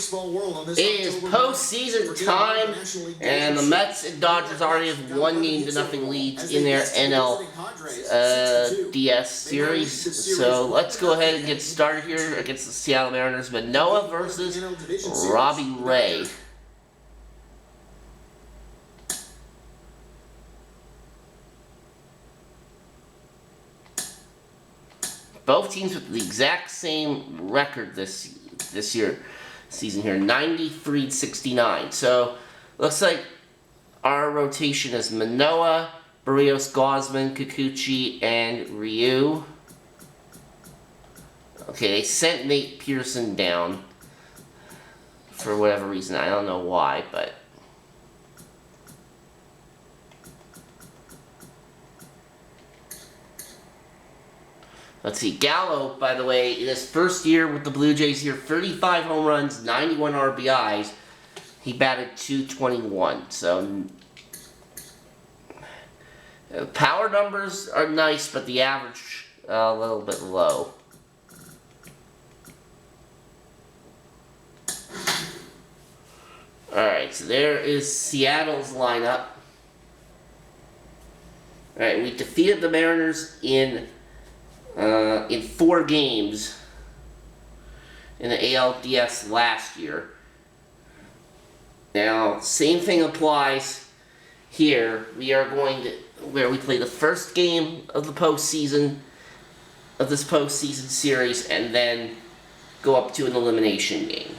It is postseason time, and the Mets and Dodgers already have 1-0 leads in their NLDS series. So let's go ahead and get started here against the Seattle Mariners. Manoah versus Robbie Ray. Both teams with the exact same record this season here, 93-69. So looks like our rotation is Manoah, Barrios, Gausman, Kikuchi, and Ryu. Okay, they sent Nate Pearson down for whatever reason. I don't know why, but let's see. Gallo, by the way, in his first year with the Blue Jays here, 35 home runs, 91 RBIs. He batted .221. So power numbers are nice, but the average a little bit low. Alright, so there is Seattle's lineup. Alright, we defeated the Mariners in 4 games in the ALDS last year. Now, same thing applies here. We are going to, where we play the first game of the postseason, of this postseason series, and then go up to an elimination game.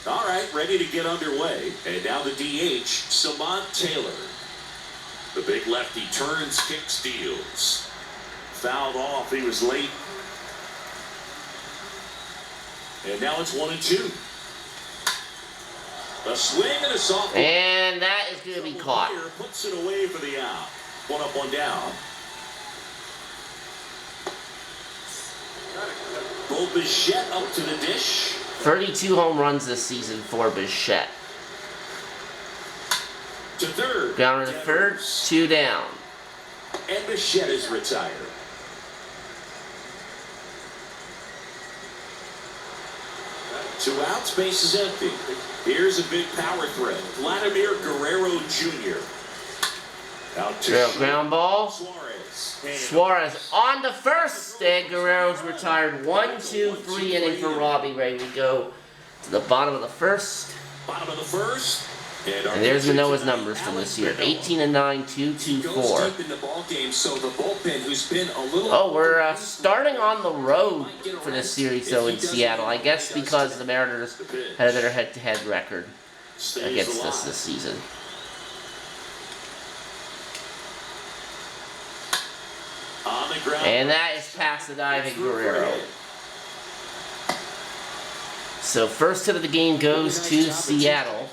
All right, ready to get underway. And now the DH, Samant Taylor. The big lefty turns, kicks, deals. Fouled off, he was late. And now it's 1-2. A swing and a softball. And that is going to be caught. Puts it away for the out. 1 up, 1 down. Bo Bichette up to the dish. 32 home runs this season for Bichette. To third. Down to third, 2 down. And Bichette is retired. Two outs, base is empty. Here's a big power threat. Vladimir Guerrero Jr. Out to ground ball. Suarez on the first, and Guerrero's retired. 1-2-3 inning for Robbie Ray. We go to the bottom of the first. Bottom of the first. And there's Manoah's numbers from this year. 18-9, 2-2-4. Oh, we're starting on the road for this series, though, in Seattle. I guess because the Mariners had a better head-to-head record against us this season. And that is past the diving Guerrero. So first hit of the game goes to Seattle.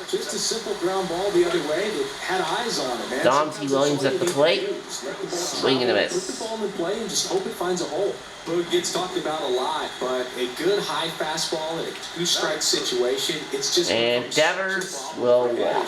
Just a simple ground ball the other way that had eyes on it, man. Dom T. Williams at the plate. Swing and a miss. Put the ball in play and just hope it finds a hole. It gets talked about a lot, but a good high fastball in a 2-strike situation, it's just... And Devers will walk.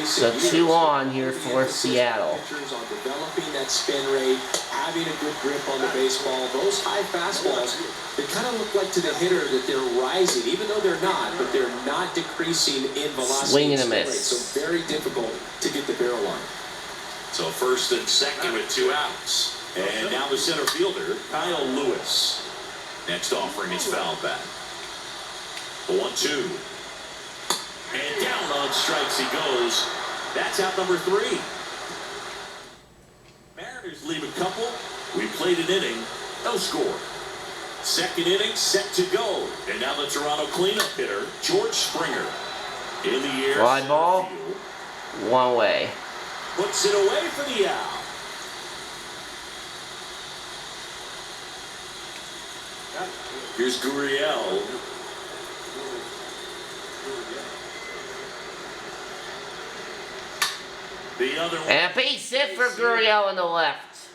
So 2 on here for Seattle. On developing that spin rate, having a good grip on the baseball. Those high fastballs, they kind of look like to the hitter that they're rising, even though they're not, but they're not decreasing in velocity. Swing and a miss. So very difficult to get the barrel line. So first and second with 2 outs. And now the center fielder, Kyle Lewis. Next offering is foul back. 1-2. And down on strikes he goes. That's out number 3. Mariners leave a couple. We played an inning. No score. Second inning set to go. And now the Toronto cleanup hitter, George Springer. In the air. Fly ball. 1 away. Puts it away for the out. Here's Gurriel. The other one. And a base hit for Gurriel on the left.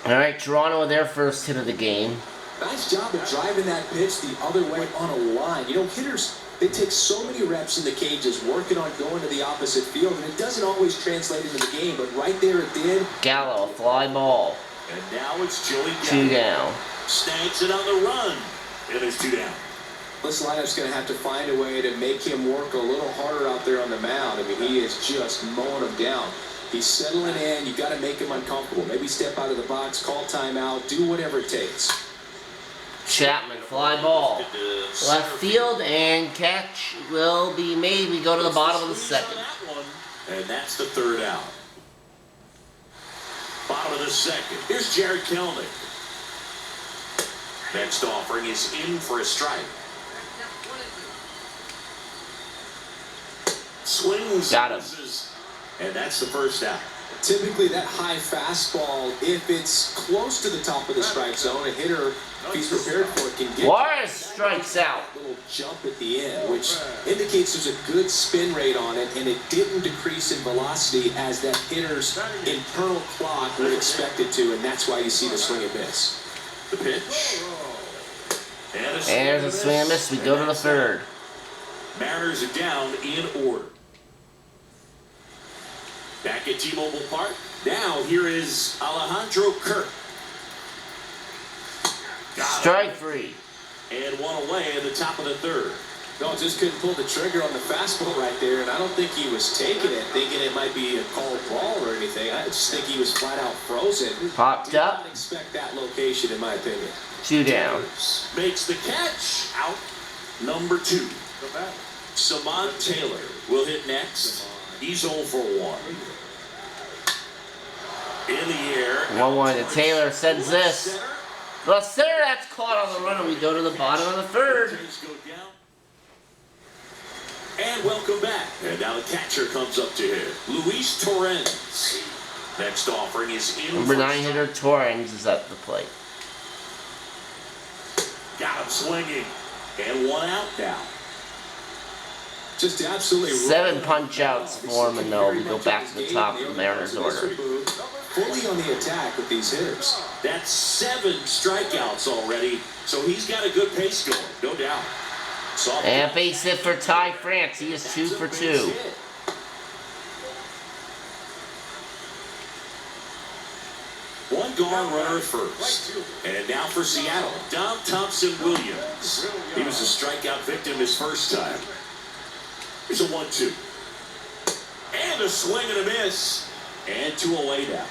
Alright, Toronto with their first hit of the game. Nice job of driving that pitch the other way on a line. You know, hitters, they take so many reps in the cages working on going to the opposite field, and it doesn't always translate into the game, but right there it did. Gallo, a fly ball. And now it's Joey Gallo. 2 down. Snags it on the run. And it's 2 down. This lineup's going to have to find a way to make him work a little harder out there on the mound. I mean, he is just mowing him down. He's settling in. You've got to make him uncomfortable. Maybe step out of the box, call timeout, do whatever it takes. Chapman, fly ball. Left field, and catch will be made. We go to the bottom of the second. And that's the 3rd out. Bottom of the second. Here's Jared Kelnick. Next offering is in for a strike. Swings. Got him. And that's the 1st out. Typically, that high fastball, if it's close to the top of the strike zone, a hitter, if he's prepared for it, can get Juarez strikes out. a little jump at the end, which indicates there's a good spin rate on it, and it didn't decrease in velocity as that hitter's internal clock would expect it to, and that's why you see the swing and miss. The pitch. And there's a swing and miss. We go to the 3rd. Mariners are down in order. Back at T-Mobile Park. Now here is Alejandro Kirk. Strike 3. And 1 away in the top of the 3rd. No, just couldn't pull the trigger on the fastball right there, and I don't think he was taking it, thinking it might be a called ball or anything. I just think he was flat out frozen. Popped Did up. not expect that location, in my opinion. 2 down. Makes the catch. Out number 2. Samant Taylor will hit next. He's 0 for 1. In the air. 1-1 to Taylor sends this. The center, that's caught on the run, and we go to the bottom of the 3rd. And welcome back. And now the catcher comes up to hit. Luis Torrens. Next offering is in. Number 9 hitter Torrens is at the plate. Got him swinging. And 1 out now. Just absolutely 7 punch outs for him, and no, we go back to the top of the Mariners order. Fully on the attack with these hitters. That's 7 strikeouts already. So he's got a good pace going, no doubt. And base hit for Ty France. He is 2 for 2. One gone, runner at first. And now for Seattle, Dom Thompson-Williams. He was a strikeout victim his first time. Here's a 1-2. And a swing and a miss. And 2 away now.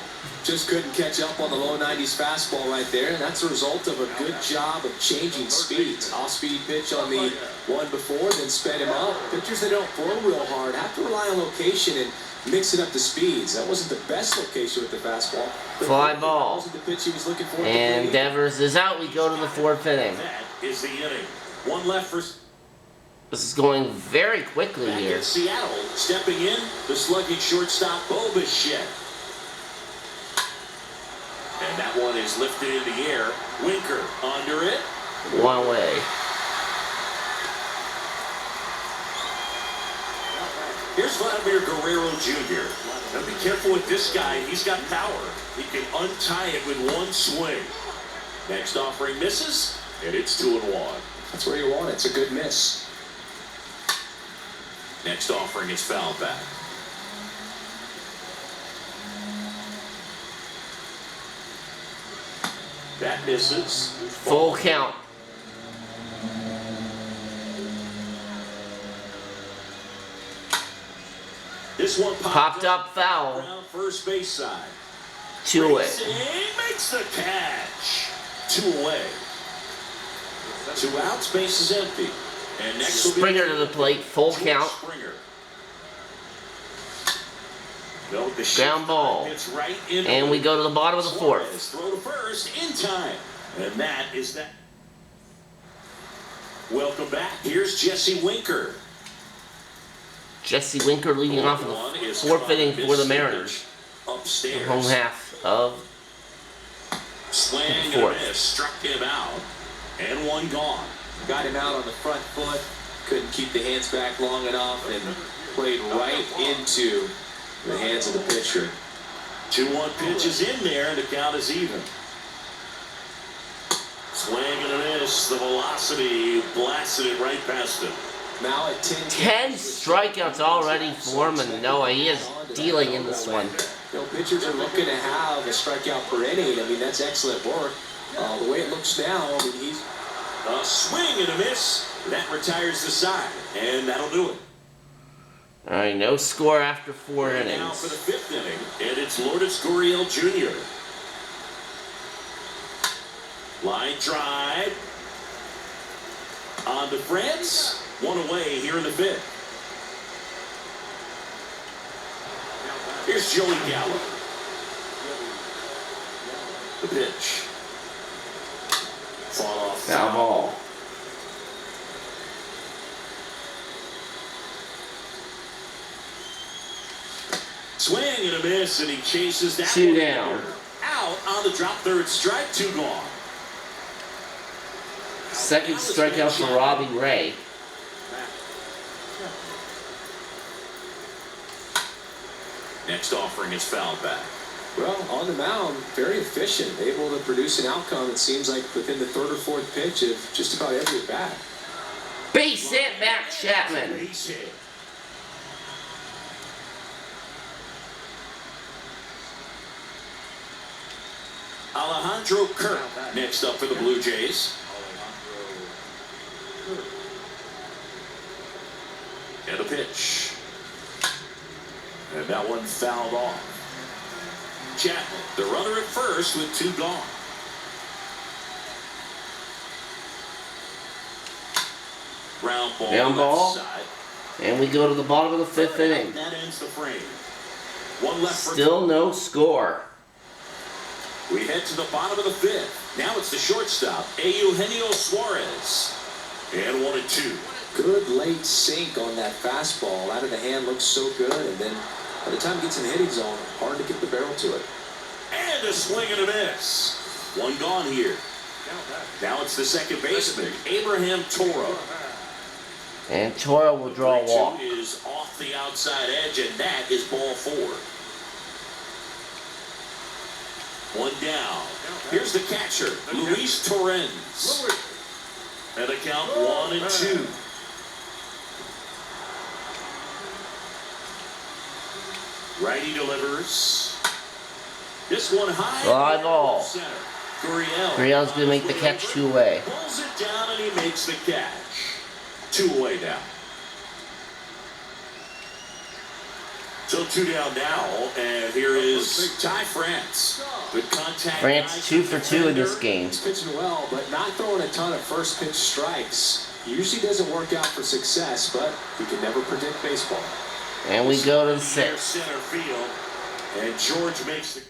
Just couldn't catch up on the low 90s fastball right there, and that's a result of a good job of changing speeds. Off-speed pitch on the one before, then sped him up. Pitchers that don't throw real hard have to rely on location and mix it up to speeds. That wasn't the best location with the fastball. Fly ball. Wasn't the pitch he was looking for. And Devers is out. We go to the 4th inning. That is the inning. 1 left for. This is going very quickly Back here. in Seattle, stepping in, the slugging shortstop Bo Bichette. And that one is lifted in the air. Winker under it. 1 away. Here's Vladimir Guerrero Jr. Now be careful with this guy. He's got power. He can untie it with 1 swing. Next offering misses, and it's 2-1. That's where you want it. It's a good miss. Next offering is fouled back. That misses. Full count. This one Popped up foul. Around first base side. 2 away. Racing makes the catch. 2 away. 2 outs, base is empty. And next will be Springer to the plate. Full George count. Springer. No, the Ground ball. hits right into And we go to the bottom of the 4th. Suarez throw to first in time. And that is that. Welcome back. Here's Jesse Winker. Jesse Winker leading off in the 4th inning for the Mariners. Upstairs. The home half of Swing and a 4th. miss. Struck him out. And 1 gone. Got him out on the front foot. Couldn't keep the hands back long enough and played right into the hands of the pitcher. 2-1 pitch is in there and the count is even. Swing and a miss. The velocity blasted it right past him. Now at 10 strikeouts already for Manoah. He is dealing in this one. You know, pitchers are looking to have a strikeout per inning. I mean, that's excellent work. The way it looks now, I mean, he's A swing and a miss. That retires the side, and that'll do it. All right, no score after 4 And innings. now for the 5th inning, and it's Vladimir Guerrero Jr. Line drive. On to France. 1 away here in the 5th. Here's Joey Gallo. The pitch. Fall off. Foul ball. Swing and a miss, and he chases that 2 one down. out on the drop. Third strike, 2 gone. Second strikeout for Robbie Ray. Next offering is fouled back. well on the mound, very efficient, able to produce an outcome. It seems like within the 3rd or 4th pitch of just about every at bat. Base hit, Matt Chapman. Base hit. Alejandro Kirk next up for the Blue Jays. And a pitch. And that one fouled off. Chapman, the runner at first with 2 gone. Ground ball. Ground ball. Left side. And we go to the bottom of the 5th inning. That ends the frame. 1 left for Still no score. We head to the bottom of the 5th. Now it's the shortstop, Eugenio Suarez. And 1-2. Good late sink on that fastball. Out of the hand, looks so good, and then by the time it gets in the hitting zone, hard to get the barrel to it. And a swing and a miss. 1 gone here. Now it's the second baseman, Abraham Toro. And Toro will draw a walk. 3-2 is off the outside edge, and that is ball 4. 1 down. Here's the catcher, Luis Torrens. And a count 1-2. Righty delivers. This one high. Fly ball. Center. Gurriel. Gurriel's going to make the catch 2 away. Pulls it down and he makes the catch. 2 away now. So 2 down now, and here is Ty France. Good contact. France 2 for 2 in this game. He's pitching well, but not throwing a ton of first pitch strikes. Usually doesn't work out for success, but you can never predict baseball. And we go to the Near 6th. center field, and George makes the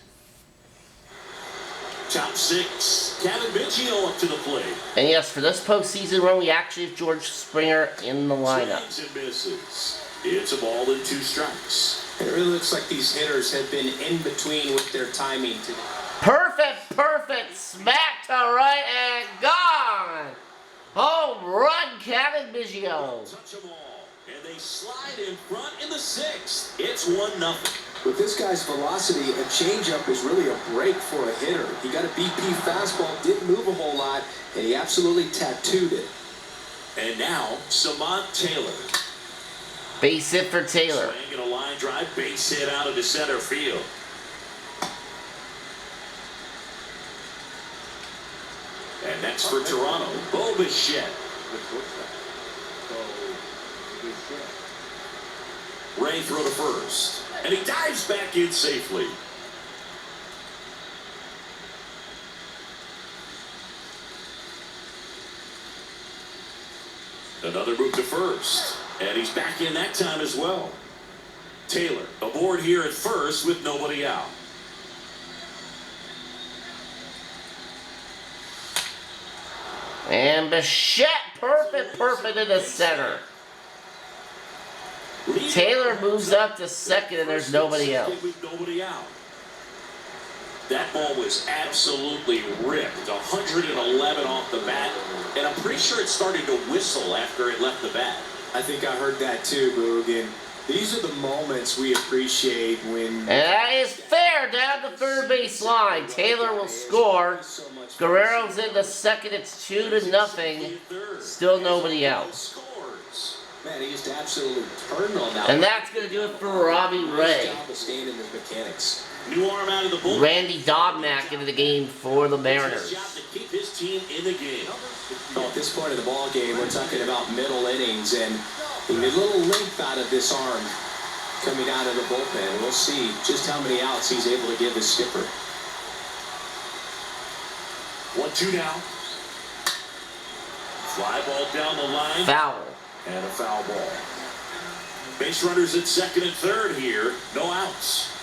top 6. Kevin Biggio up to the plate. And yes, for this postseason run, we actually have George Springer in the lineup. Swings and misses. It's a ball and 2 strikes. It really looks like these hitters have been in between with their timing today. Perfect, smack to right and gone. Home run, Kevin Biggio. Touch them all, and they slide in front in the 6th. It's 1-0. With this guy's velocity, a changeup is really a break for a hitter. He got a BP fastball, didn't move a whole lot, and he absolutely tattooed it. And now, Samant Taylor. Base hit for Taylor. Swing and a line drive, base hit out of the center field. And next for Toronto, Bo Bichette. Ray throw to first, and he dives back in safely. Another move to first, and he's back in that time as well. Taylor aboard here at first with nobody out. And Bichette, perfect in the center. Taylor moves up to second, and there's nobody out. With nobody out. That ball was absolutely ripped. 111 off the bat, and I'm pretty sure it started to whistle after it left the bat. I think I heard that too, Boog. And These are the moments we appreciate when... And that is fair down the third base line. Taylor will score. Guerrero's in the second. It's 2-0. Still nobody out. Man, he just absolutely turned on that. And that's going to do it for Robbie Ray. New arm out of the bullpen. Randy Dobnak into the game for the Mariners. To keep his team in the game. Well, at this point of the ball game, we're talking about middle innings, and he made a little length out of this arm coming out of the bullpen. We'll see just how many outs he's able to give his skipper. 1-2 now. Fly ball down the line. Foul. And a foul ball. Base runners at second and third here. No outs.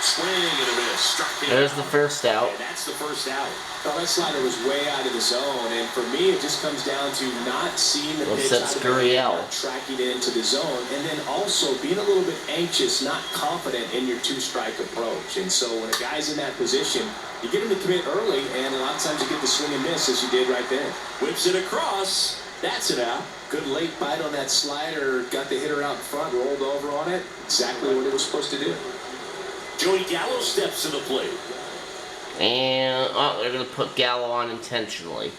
Swing and a miss. Struck him. There's the first out. And that's the first out. Well, that slider was way out of the zone, and for me, it just comes down to not seeing the pitch that's out of the Gurriel. not tracking it into the zone, and then also being a little bit anxious, not confident in your two-strike approach. And so when a guy's in that position, you get him to commit early, and a lot of times you get the swing and miss, as you did right there. Whips it across. That's it out. Good late bite on that slider, got the hitter out in front, rolled over on it. Exactly what it was supposed to do. Joey Gallo steps to the plate. And, they're going to put Gallo on intentionally.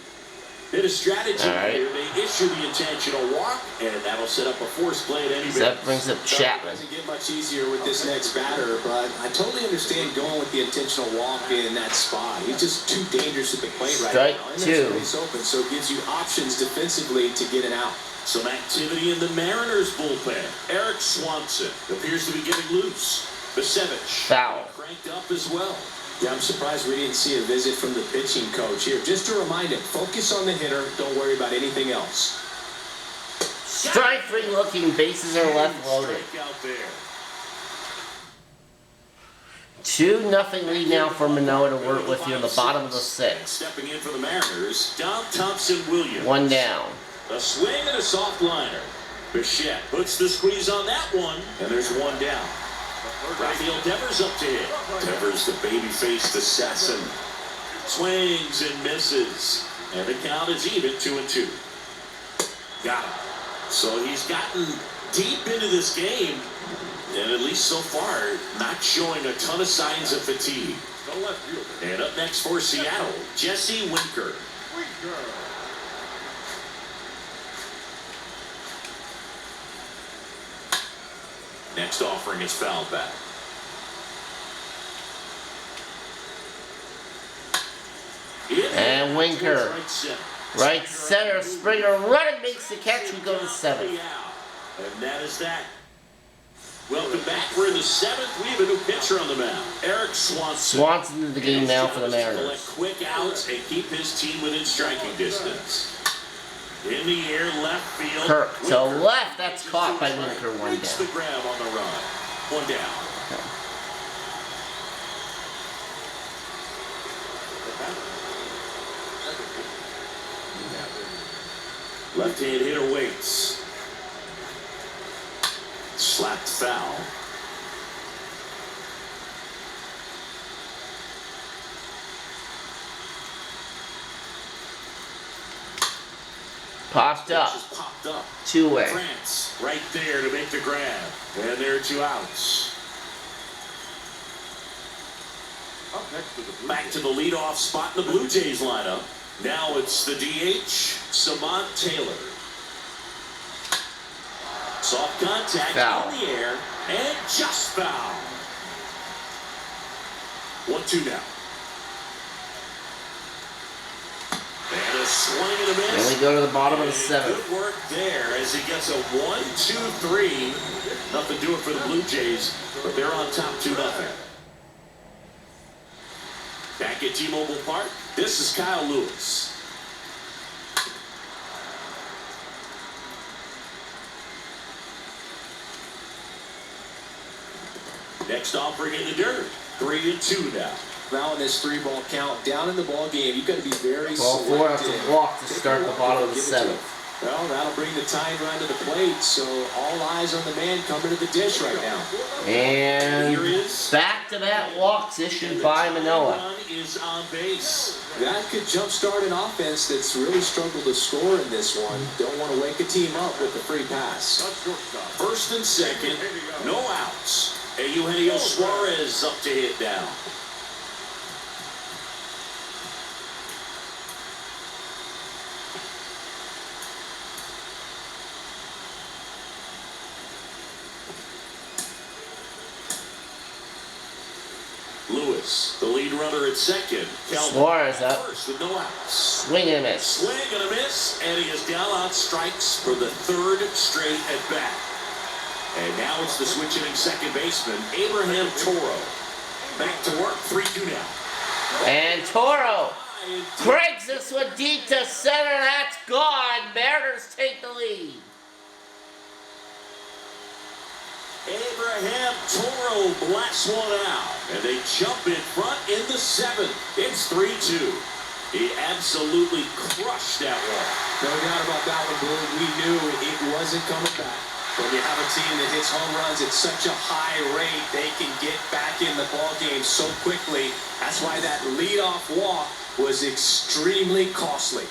Bit of strategy right. here. They issue the intentional walk, and that'll set up a force play at any So that brings up Chapman. It doesn't get much easier with this next batter, but I totally understand going with the intentional walk in that spot. He's just too dangerous at the plate right now. And Strike 2. He's open, so it gives you options defensively to get an out. Some activity in the Mariners bullpen. Eric Swanson appears to be getting loose. Basevich Foul. cranked up as well. Yeah, I'm surprised we didn't see a visit from the pitching coach here. Just to remind him, focus on the hitter. Don't worry about anything else. Strike 3 looking. Bases are left loaded. Strikeout there. 2-0 lead now for Manoah to work with here in the bottom of the 6th. Stepping in for the Mariners, Dom Thompson-Williams. 1 down. A swing and a soft liner. Bichette puts the squeeze on that one, and there's 1 down. Rafael Devers up to hit. Devers, the baby-faced assassin. Swings and misses. And the count is even, 2-2. Got him. So he's gotten deep into this game, and at least so far, not showing a ton of signs of fatigue. And up next for Seattle, Jesse Winker. Next offering is foul back. And Winker. Right center. Springer running, makes the catch. We go to the 7th. And that is that. Welcome back. We're in the 7th. We have a new pitcher on the mound. Eric Swanson. Swanson in the game now for the Mariners. Collect quick outs and keep his team within striking distance. In the air, left field. Kirk to Winker. left. That's caught by Winker. 1 Makes the down. grab on the run. 1 down. Left-hand hitter waits. Slapped foul. Popped up. Just popped up. 2-way. France right there to make the grab. And there are 2 outs. Back to the leadoff spot in the Blue Jays lineup. Now it's the DH, Samant Taylor. Soft contact Foul. in the air, and just foul. 1-2 now. And a swing and a miss. And we go to the bottom of the And 7th. good work there as he gets a 1-2-3. Nothing doing for the Blue Jays, but they're on top 2-0. Back at T-Mobile Park, this is Kyle Lewis. Next offering in the dirt. 3-2 now. Now in this 3-ball count, down in the ball game, you've got to be very Ball 4 selective. has to walk to start the bottom of the 7th. Well, that'll bring the tying run to the plate, so all eyes on the man coming to the dish right now. And back-to-back walks issued by Manoah. Run is on base. That could jumpstart an offense that's really struggled to score in this one. Don't want to wake a team up with a free pass. First and second, no outs. Eugenio Suarez up to hit down. Lewis, the lead runner at second. Suarez up. First with no outs. Swing and a miss. Swing and a miss, and he is down on strikes for the third straight at bat. And now it's the switch hitting second baseman, Abraham Toro. Back to work, 3-2 now. And Toro breaks this one deep to center. That's gone. Mariners take the lead. Abraham Toro blasts one out, and they jump in front in the seventh. It's 3-2. He absolutely crushed that one. No doubt about that one, Blue. We knew it wasn't coming back. When you have a team that hits home runs at such a high rate, they can get back in the ball game so quickly. That's why that leadoff walk was extremely costly.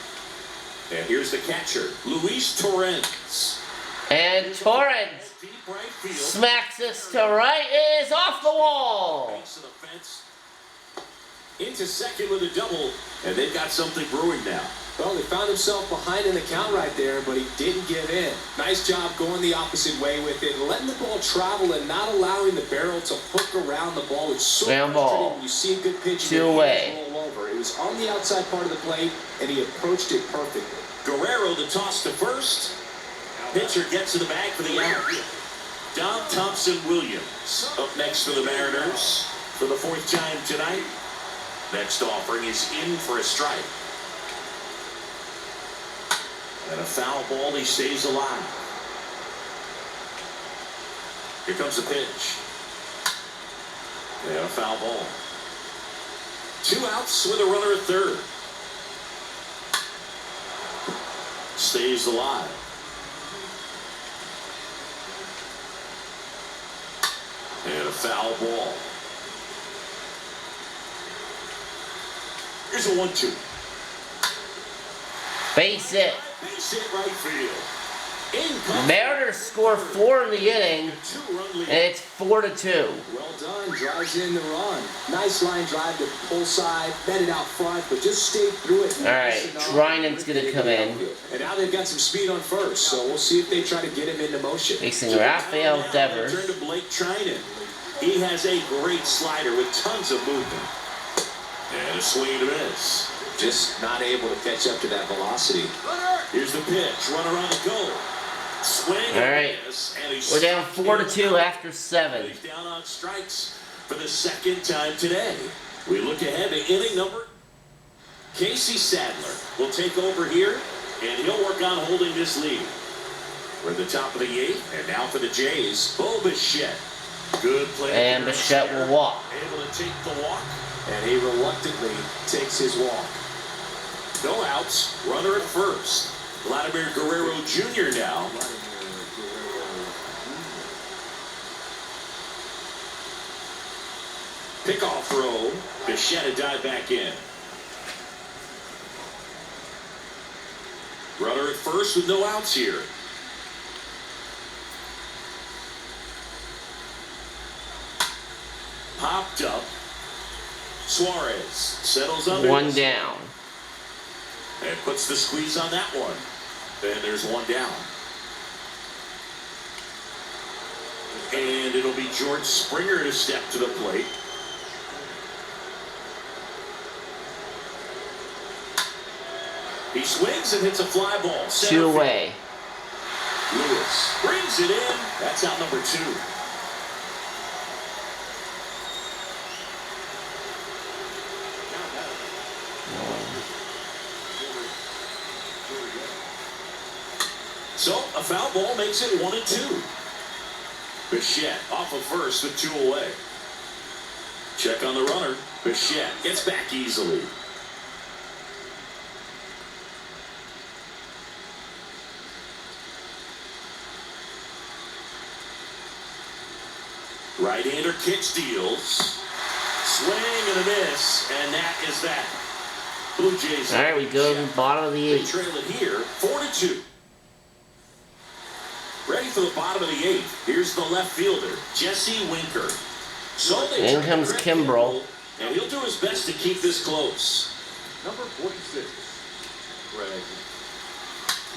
And here's the catcher, Luis Torrens. And Torrens Deep right field. smacks this to right. It is off the wall. Base of the fence. Into second with a double, and they've got something brewing now. Well, he found himself behind in the count right there, but he didn't give in. Nice job going the opposite way with it, letting the ball travel and not allowing the barrel to hook around the ball. It's so Ground frustrating ball. when you see a good pitch 2 away. roll over. It was on the outside part of the plate, and he approached it perfectly. Guerrero the toss to first. Pitcher gets to the bag for the out. Dom Thompson-Williams up next for the Mariners for the fourth time tonight. Next offering is in for a strike. And a foul ball, he stays alive. Here comes the pitch. And a foul ball. 2 outs with a runner at third. Stays alive. And a foul ball. Here's a 1-2. Base it. Base hit right field. In comes Mariners score 4 in the inning, 2-run lead. and it's 4-2. Well done, drives in the run. Nice line drive to pull side, met it out front, but just stayed through it. All right, Drynan's gonna come in. And now they've got some speed on first, so we'll see if they try to get him into motion. Facing Rafael Turn Devers. to Blake Trinan. He has a great slider with tons of movement. And a swing and a miss. Just not able to catch up to that velocity. Here's the pitch. Runner on the go. Swing All right. and miss. And he's We're down 4-2 after 7. He's down on strikes for the second time today. We look ahead to inning number. Casey Sadler will take over here, and he'll work on holding this lead. We're at the top of the 8th, and now for the Jays, Bo Bichette. Good play. And Bichette will walk. Able to take the walk. And he reluctantly takes his walk. No outs. Runner at first. Vladimir Guerrero Jr. now. Pickoff throw. Bichette dive back in. Runner at first with no outs here. Popped up. Suarez settles under. 1 down. And puts the squeeze on that one. And there's 1 down. And it'll be George Springer to step to the plate. He swings and hits a fly ball. 2 away. Lewis brings it in. That's out number 2. So a foul ball makes it 1-2. Bichette off of first with 2 away. Check on the runner. Bichette gets back easily. Right-hander kicks, deals. Swing and a miss, and that is that. Blue Jays. All right, we go to the bottom of the They 8th. trail it here, 4-2. Ready for the bottom of the 8th. Here's the left fielder, Jesse Winker. So they In comes Greg Kimbrel. and he'll do his best to keep this close. Number 46, Greg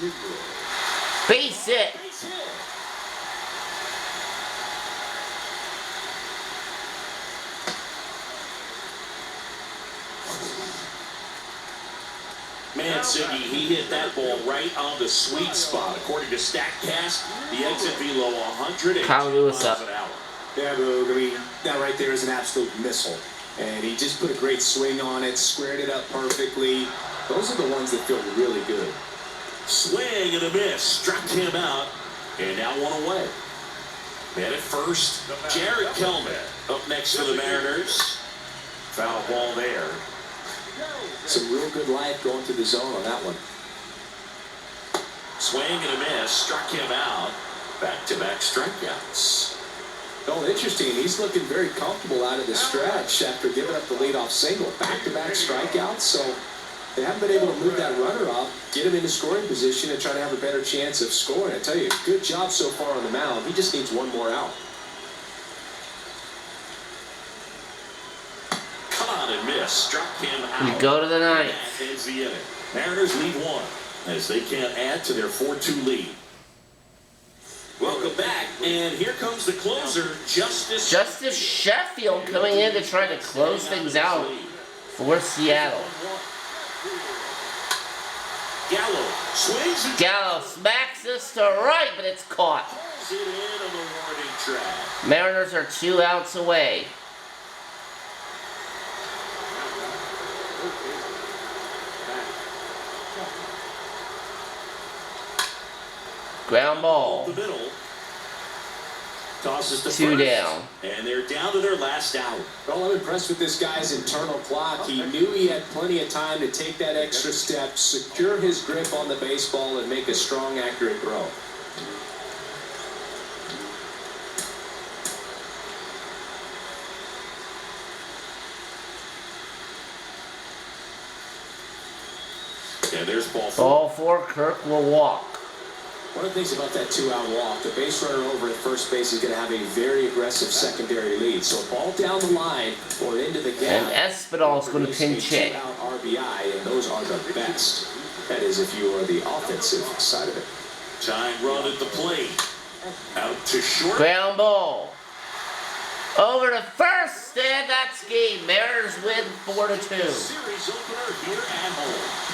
Kimbrel. Base hit. Base hit. Man, Siggy, he hit that ball right on the sweet spot. According to StatCast, the exit velo 100 Kyle Lewis miles up. an hour. Yeah, Boog. I mean, that right there is an absolute missile. And he just put a great swing on it, squared it up perfectly. Those are the ones that feel really good. Swing and a miss. Struck him out. And now one away. Man at first, Jared Kelman up next for the Mariners. Foul ball there. Some real good life going to the zone on that one. Swing and a miss. Struck him out. Back-to-back strikeouts. Oh, interesting. He's looking very comfortable out of the stretch after giving up the leadoff single. Back-to-back strikeouts, so they haven't been able to move that runner up, get him into scoring position, and try to have a better chance of scoring. I tell you, good job so far on the mound. He just needs one more out. Caught and missed. Struck him out. We go to the 9th. That ends the inning. Mariners lead 1 as they can't add to their 4-2 lead. Welcome back, and here comes the closer, Justice Sheffield coming in to try to close things out for Seattle. Gallo swings and Gallo smacks this to right, but it's caught. pulls it in on the warning track. Mariners are 2 outs away. Ground ball. The middle. Tosses to 2 first, down. and they're down to their last out. Well, I'm impressed with this guy's internal clock. He knew he had plenty of time to take that extra step, secure his grip on the baseball, and make a strong, accurate throw. And there's ball 4. Ball 4, Kirk will walk. One of the things about that 2-out walk, the base runner over at first base is going to have a very aggressive secondary lead. So a ball down the line or into the gap. And Espinal's going to pinch hit. 2-out RBI, and those are the best. That is if you are the offensive side of it. Tying run at the plate. Out to short. Ground ball. Over to first, and that's game. Mariners win 4-2. Series opener here at home.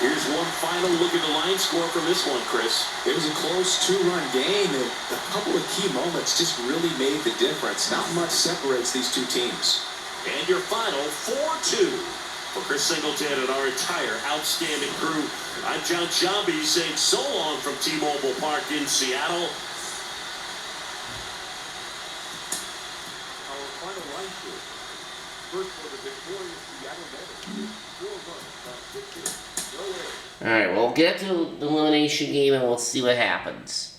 Here's one final look at the line score from this one, Chris. It was a close 2-run game, and a couple of key moments just really made the difference. Not much separates these two teams. And your final 4-2. For Chris Singleton and our entire outstanding crew, I'm John Shambi saying so long from T-Mobile Park in Seattle. Our final line score. First for the victorious Seattle Mariners. 4 runs, 6 hits, no errors. Alright, we'll get to the elimination game and we'll see what happens.